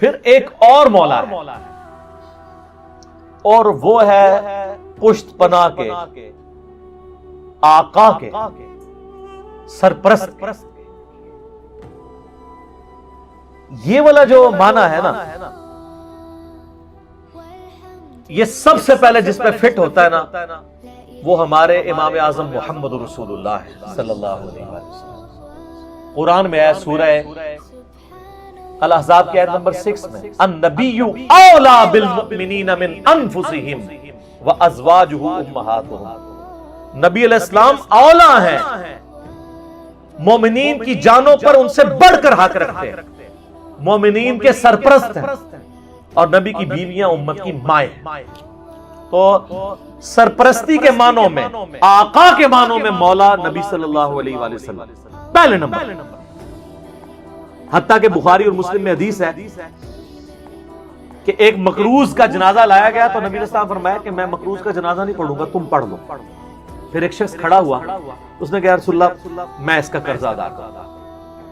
پھر ایک اور مولا ہے اور وہ ہے پشت پناہ کے، آقا کے، سرپرست کے۔ یہ والا جو معنی ہے نا، یہ سب سے پہلے جس پہ فٹ ہوتا ہے نا، وہ ہمارے امام اعظم محمد رسول اللہ صلی اللہ علیہ وسلم۔ قرآن میں ہے سورہ الاحزاب کی آیت نمبر 6 میں، النبی اولا بالمؤمنین من انفسہم وازواجہ امہاتہم۔ نبی علیہ السلام اولا ہیں، مومنین کی جانوں پر ان سے بڑھ کر حق رکھتے ہیں، مومنین کے سرپرست ہیں، اور نبی کی بیویاں امت کی مائیں۔ تو سرپرستی کے معنوں میں، آقا کے معنوں میں مولا نبی صلی اللہ علیہ وآلہ وسلم پہلے نمبر۔ حتیٰ کہ بخاری اور مسلم میں حدیث ہے کہ ایک مقروض کا جنازہ لایا گیا تو نبی علیہ السلام فرمایا کہ میں مقروض کا جنازہ نہیں پڑھوں گا، تم پڑھ لو۔ پھر ایک شخص کھڑا ہوا، اس نے کہا یا رسول اللہ میں اس کا قرضہ ادا کروں،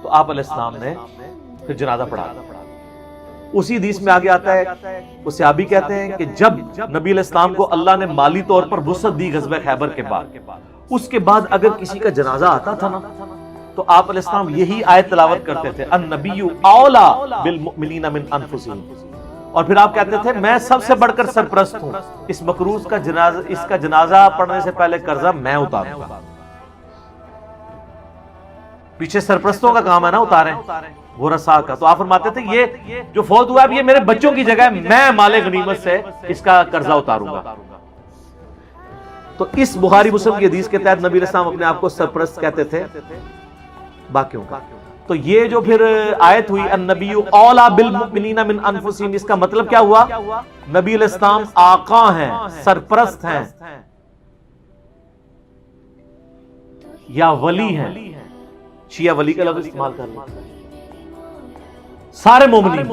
تو آپ علیہ السلام نے پھر جنازہ پڑھا۔ اسی حدیث میں آگے آتا ہے، وہ صحابی کہتے ہیں کہ جب نبی علیہ السلام کو اللہ نے مالی طور پر وسعت دی غزوہ خیبر کے بعد، اس کے بعد اگر کسی کا جنازہ آتا تھا نا تو آپ علیہ السلام یہی آیت تلاوت کرتے تھے، النبی اولا بالمؤمنین من انفسہم، اور پھر آپ کہتے تھے میں سب سے بڑھ کر سرپرست ہوں، اس مقروض کا جنازہ، اس کا جنازہ پڑھنے سے پہلے قرضہ میں اتاروں گا۔ پیچھے سرپرستوں کا کام ہے نا اتاریں، ورثاء کا۔ تو آپ فرماتے تھے یہ جو فوت ہوا ہے یہ میرے بچوں کی جگہ ہے، میں مال غنیمت سے اس کا قرضہ اتاروں گا۔ تو اس بخاری مسلم کی حدیث کے تحت نبی علیہ السلام اپنے آپ کو سرپرست کہتے تھے باقیوں کا۔ تو یہ جو پھر آیت ہوئی النبی اولا بالمؤمنین من انفسہم، اس کا مطلب کیا ہوا؟ نبی علیہ السلام آقا ہیں، سرپرست ہیں، یا ولی ہیں۔ شیعہ ولی کا لفظ استعمال کر لیں، سارے مومنین۔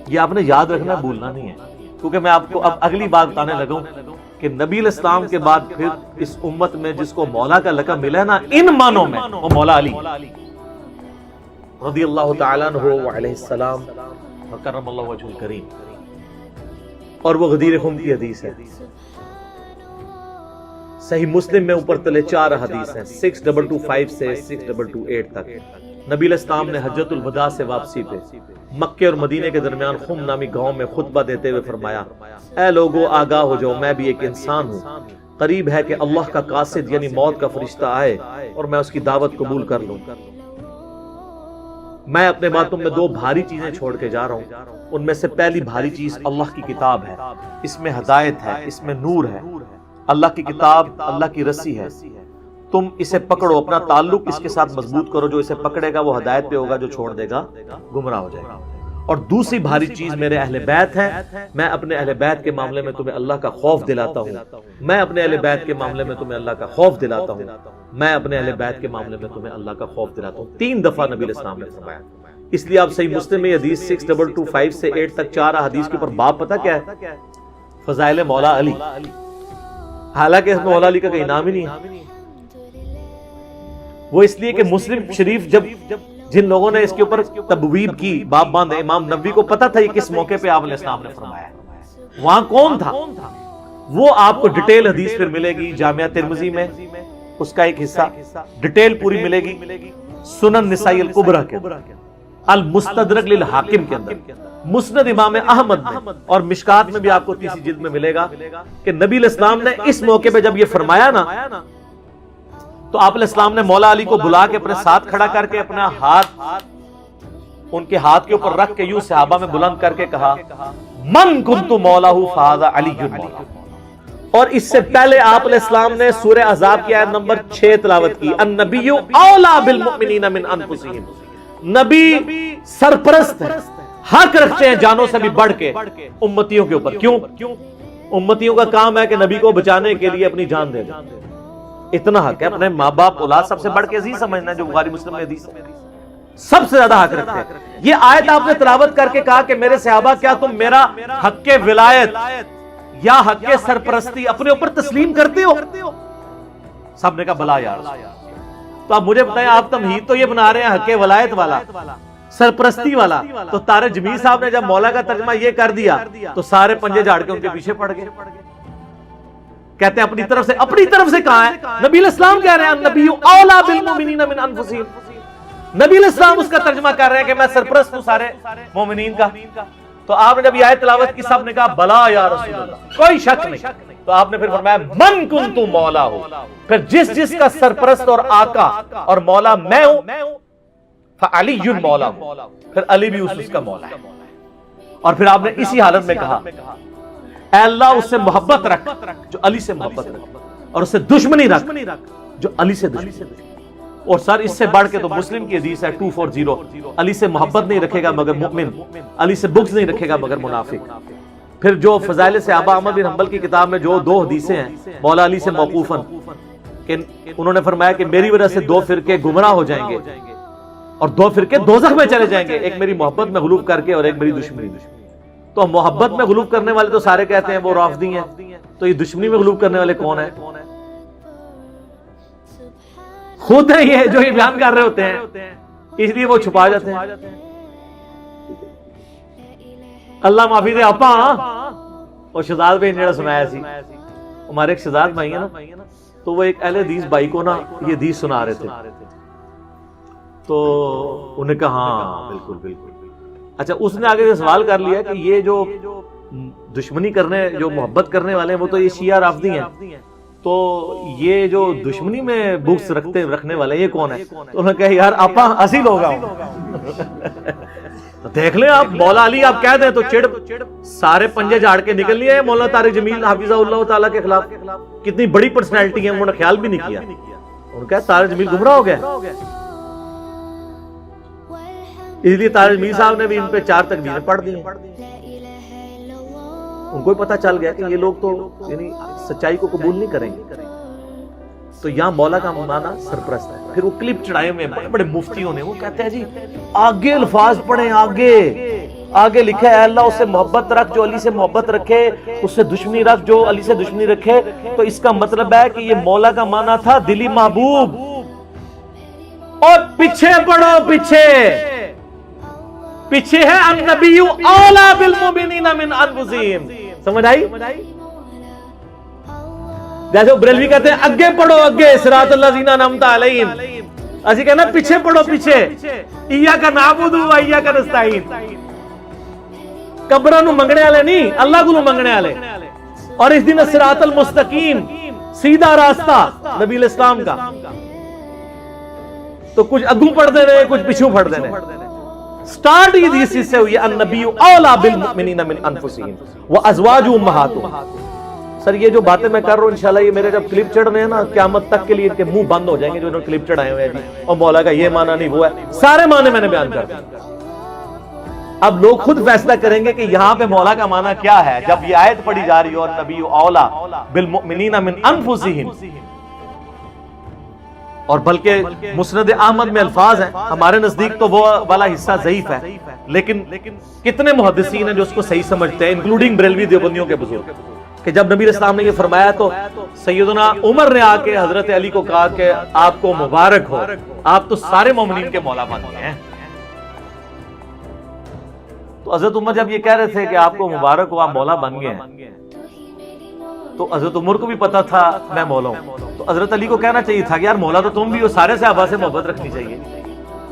یہ آپ نے یاد رکھنا، بھولنا نہیں ہے، کیونکہ میں آپ کو اب اگلی بات بتانے لگا ہوں کہ نبی علیہ السلام کے بعد پھر اس امت میں جس کو مولا کا لقب ملا ہے نا ان معنوں میں، وہ مولا علی رضی اللہ تعالیٰ عنہ وعلیہ السلام وکرم اللہ وجہ الکریم۔ اور وہ غدیر خم کی حدیث ہے، صحیح مسلم میں اوپر تلے 4 حدیث ہیں، 6225 سے 6228 تک۔ نبی علیہ السلام نے حجۃ الوداع سے واپسی پہ مکے اور مدینے کے درمیان خم نامی گاؤں میں خطبہ دیتے ہوئے فرمایا، اے لوگو آگاہ ہو جاؤ، میں بھی ایک انسان ہوں، قریب ہے کہ اللہ کا قاصد یعنی موت کا فرشتہ آئے اور میں اس کی دعوت قبول کر لوں۔ میں اپنے بعد تم میں 2 بھاری چیزیں چھوڑ کے جا رہا ہوں، ان میں سے پہلی بھاری چیز اللہ کی کتاب ہے، اس میں ہدایت ہے، اس میں نور ہے۔ اللہ کی کتاب اللہ کی رسی ہے، تم اسے پکڑو، اپنا تعلق اس کے ساتھ مضبوط کرو، جو اسے پکڑے گا وہ ہدایت پہ ہوگا، جو چھوڑ دے گا گمراہ ہو جائے گا۔ اور دوسری بھاری چیز میرے اہل بیت ہیں، میں اپنے اہل بیت کے معاملے میں تمہیں اللہ کا خوف دلاتا ہوں، میں اپنے اہل بیت کے معاملے میں تمہیں اللہ کا خوف دلاتا ہوں، میں اپنے اہل بیت کے معاملے میں تمہیں اللہ کا خوف دلاتا ہوں۔ 3 دفعہ نبی علیہ السلام نے فرمایا۔ اس لیے آپ صحیح مسلم میں حدیث 6225 سے 8 تک 4 حدیث کے اوپر باب پتہ کیا ہے؟ فضائل مولا علی۔ حالانکہ اس میں مولا علی کا کوئی نام ہی نہیں ہے، وہ اس لیے کہ مسلم شریف جن لوگوں نے اس کے اوپر تبویب کی، باب باندھے، امام نووی کو پتا تھا یہ کس موقع پہ آپ علیہ السلام نے فرمایا، وہاں کون تھا، وہ آپ کو ڈیٹیل حدیث پھر ملے گی جامعہ ترمذی میں، اس کا ایک حصہ ڈیٹیل پوری ملے گی سنن نسائی الکبریٰ کے اندر، المستدرک للحاکم کے اندر، مسند امام احمد میں، اور مشکات میں بھی آپ کو تیسری جلد میں ملے گا کہ نبی علیہ السلام نے اس موقع پہ جب یہ فرمایا نا تو آپ علیہ السلام نے مولا علی کو بلا کے اپنے ساتھ کھڑا کر کے اپنا ہاتھ ان کے ہاتھ کے اوپر رکھ کے یوں صحابہ میں بلند کر کے کہا، من کنت مولاہ فہذا علی مولا۔ اور اس سے پہلے آپ علیہ السلام نے سورہ احزاب کی آیت نمبر 6 تلاوت کی، النبی اولا بالمؤمنین من انفسہم، نبی سرپرست ہیں، حق رکھتے ہیں جانوں سے بھی بڑھ کے امتیوں کے اوپر۔ کیوں؟ امتیوں کا کام ہے کہ نبی کو بچانے کے لیے اپنی جان دے دیں، اتنا حق ہے، اپنے ماں باپ اولاد سب سے بڑھ کے عزیز سمجھنا ہے، جو بخاری مسلم میں حدیث ہے، سب سے زیادہ حق رکھتے ہیں۔ یہ آیت آپ نے تلاوت کر کے کہا کہ میرے صحابہ کیا تم میرا حق ولایت یا حق سرپرستی اپنے اوپر تسلیم کرتے ہو؟ سب نے کہا بلا یار۔ تو آپ مجھے بتائیں، آپ تمہید تو یہ بنا رہے ہیں حق ولایت والا، سرپرستی والا. تو طارق جمیل صاحب نے جب مولا کا ترجمہ یہ کر دیا تو سارے پنجے جھاڑ کے ان کے پیچھے پڑ گئے. کہتے ہیں اپنی طرف سے کہاں ہے؟ نبی الاسلام کہہ رہے ہیں النبی اولا بالمؤمنین من انفسہم. نبی الاسلام اس کا ترجمہ کر رہے ہیں کہ میں سرپرست ہوں سارے مومنین کا. تو آپ نے جب یہ آیت تلاوت کی سب نے کہا بلا یا رسول اللہ, کوئی شک نہیں. تو آپ نے پھر فرمایا من کنتم مولا ہو, پھر جس کا سرپرست اور آقا اور مولا میں ہوں فعلی مولا ہوں, پھر علی بھی اس کا مولا ہے. اور پھر آپ نے اسی حالت میں کہا اے اللہ اس سے محبت رکھ جو علی سے محبت رکھ, اور اس سے دشمنی رکھ جو علی سے دشمنی. اور سر اس سے بڑھ کے تو مسلم کی حدیث ہے 240, علی سے محبت نہیں رکھے گا مگر مؤمن, علی سے بغض نہیں رکھے گا مگر منافق. پھر جو فضائل صحابہ احمد بن حنبل کی کتاب میں جو 2 حدیثیں ہیں مولا علی سے موقوفاً کہ انہوں نے فرمایا کہ میری وجہ سے 2 فرقے گمراہ ہو جائیں گے اور 2 فرقے دوزخ میں چلے جائیں گے, ایک میری محبت میں غلوب کر کے اور ایک میری دشمنی. تو محبت میں غلوب کرنے والے تو سارے کہتے ہیں وہ رافضی ہیں, تو یہ دشمنی میں غلوب کرنے والے کون ہیں؟ خود ہیں یہ جو یہ بیان کر رہے ہوتے ہیں, اس لیے وہ چھپا جاتے ہیں. اللہ معافی دے آپا. اور شہزاد بھائی نے جڑا سنایا سی, ہمارے ایک شہزاد بھائی ہیں نا, تو وہ ایک اہل حدیث بھائی کو نا یہ حدیث سنا رہے تھے. تو انہیں کہا ہاں بالکل. اچھا اس نے آگے سے سوال کر لیا کہ یہ جو دشمنی کرنے جو محبت کرنے والے ہیں وہ تو یہ شیعہ رافضی ہیں, تو یہ جو دشمنی میں بغض رکھنے والے یہ کون ہے؟ تو انہوں نے کہا یار آپا اسی لوگ تو دیکھ لیں آپ مولا علی آپ کہہ دیں تو چڑ سارے پنجے جھاڑ کے نکل لیے مولانا طارق جمیل حافظہ اللہ تعالیٰ کے خلاف. کتنی بڑی پرسنالٹی ہے, انہوں نے خیال بھی نہیں کیا. انہوں نے کہا طارق جمیل گمراہ ہو گیا. اس لیے طارق جمیل صاحب نے بھی ان پہ 4 تکبیریں پڑھ دی. ان کو پتہ چل گیا کہ یہ لوگ تو یعنی سچائی کو قبول نہیں کریں گے. تو یہاں مولا کا معنی سرپرست ہے. پھر وہ کلپ چڑھائے ہوئے بڑے بڑے مفتیوں نے, وہ کہتے ہیں جی آگے الفاظ پڑھیں, آگے لکھا ہے اے اللہ اس سے محبت رکھ جو علی سے محبت رکھے, اس سے دشمنی رکھ جو علی سے دشمنی رکھے. تو اس کا مطلب ہے کہ یہ مولا کا معنی تھا دلی محبوب. اور پیچھے پڑھو, پیچھے ہے النبی اولا بالمؤمنین من انفسہم. سمجھ آئی؟ جیسے بریلوی کہتے ہیں اگے پڑھو, اگے صراط الذین انعمت علیہم. اسی کہنا پیچھے پڑھو, پیچھے ایاک نعبد و ایاک نستعین. قبراں نو منگنے والے نہیں, اللہ کو منگنے والے. اور اس دن صراط المستقیم, سیدھا راستہ نبی الاسلام کا. تو کچھ اگوں پڑھ دے رہے, کچھ پیچھوں پڑھ دے رہے. سٹارٹ یہ حدیث سے ہوئی النبی اولا بالمؤمنین من انفسہم وازواجہ امہاتہم. سر یہ جو باتیں میں کر رہا ہوں انشاءاللہ یہ میرے جب کلپ چڑھ رہے ہیں نا قیامت تک کے لیے ان کے منہ بند ہو جائیں گے جو انہوں نے کلپ چڑھائے ہوئے ہیں جی, اور مولا کا یہ معنی نہیں وہ ہے. سارے معنی میں نے بیان کر دیا. اب لوگ خود فیصلہ کریں گے کہ یہاں پہ مولا کا معنی کیا ہے جب یہ آیت پڑھی جا رہی ہے اور نبی اولا بالمؤمنین من انفسہم. اور بلکہ مسند احمد میں الفاظ ہیں, ہمارے نزدیک تو وہ والا حصہ ضعیف ہے, لیکن کتنے محدثین ہیں جو اس کو صحیح سمجھتے ہیں انکلوڈنگ بریلوی دیوبندیوں کے بزرگ, کہ جب نبی اسلام نے یہ فرمایا تو سیدنا عمر نے آ کے حضرت علی کو کہا کہ آپ کو مبارک ہو, آپ تو سارے مومنین کے مولا بن گئے ہیں. تو حضرت عمر جب یہ کہہ رہے تھے کہ آپ کو مبارک ہو آپ مولا بن گئے ہیں, تو حضرت عمر کو بھی پتا تھا میں مولا ہوں. تو حضرت علی کو کہنا چاہیے تھا کہ یار مولا تو تم بھی ہو, سارے صحابہ سے محبت رکھنی چاہیے.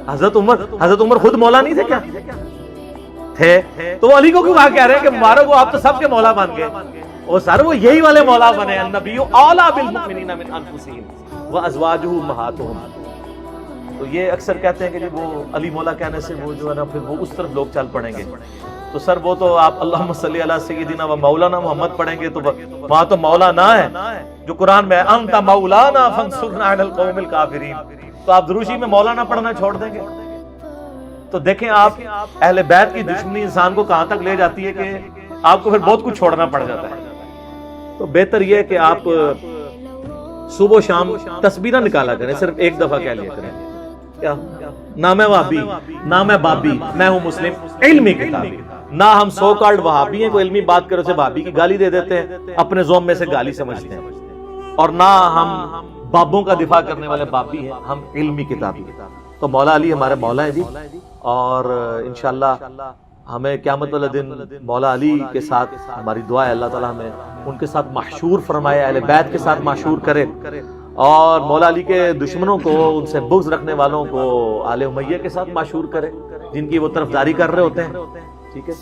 حضرت عمر خود مولا نہیں تھے کیا تھے؟ تو علی کو کیوں کہہ رہے ہیں کہ مبارک ہو آپ تو سب کے مولا بن گئے. اور سر وہ یہی والے مولا بنے, النبی اولا بالمؤمنین من انفسہم وازواجہ امہاتہم. تو یہ اکثر کہتے ہیں کہ جی وہ علی مولا کہنے سے وہ جو ہے نا پھر وہ اس طرف لوگ چل پڑیں گے. تو سر وہ تو آپ اللہم صلی علی سیدنا و مولانا محمد پڑھیں گے تو وہاں تو مولا نہ ہے جو قرآن میں انت مولانا فانصرنا علی القوم الکافرین. تو آپ دروشی میں مولانا پڑھنا چھوڑ دیں گے. تو دیکھیں آپ اہل بیت کی دشمنی انسان کو کہاں تک لے جاتی ہے کہ آپ کو پھر بہت کچھ چھوڑنا پڑ جاتا ہے. تو بہتر یہ ہے کہ آپ صبح و شام تسبیح نہ نکالا کریں, صرف ایک دفعہ کہہ لیا کریں کیا نہ میں وہابی نہ میں بابی, میں ہوں مسلم علمی کتابی. نہ ہم سو کالڈ وہابی ہیں, کوئی علمی بات کرو سے وہابی کی گالی دے دیتے ہیں, اپنے زوم میں سے گالی سمجھتے ہیں. اور نہ ہم بابوں کا دفاع کرنے والے بابی ہیں, ہم علمی کتابی. تو مولا علی ہمارے مولا ہیں جی، اور انشاءاللہ ہمیں قیامت والے دن مولا علی کے ساتھ ہماری دعا ہے اللہ تعالیٰ ہمیں ان کے ساتھ محشور فرمائے، اہل بیت کے ساتھ محشور کرے، اور مولا علی کے دشمنوں کو، ان سے بغض رکھنے والوں کو آل امیہ کے ساتھ محشور کرے جن کی وہ طرفداری کر رہے ہوتے ہیں. ٹھیک ہے.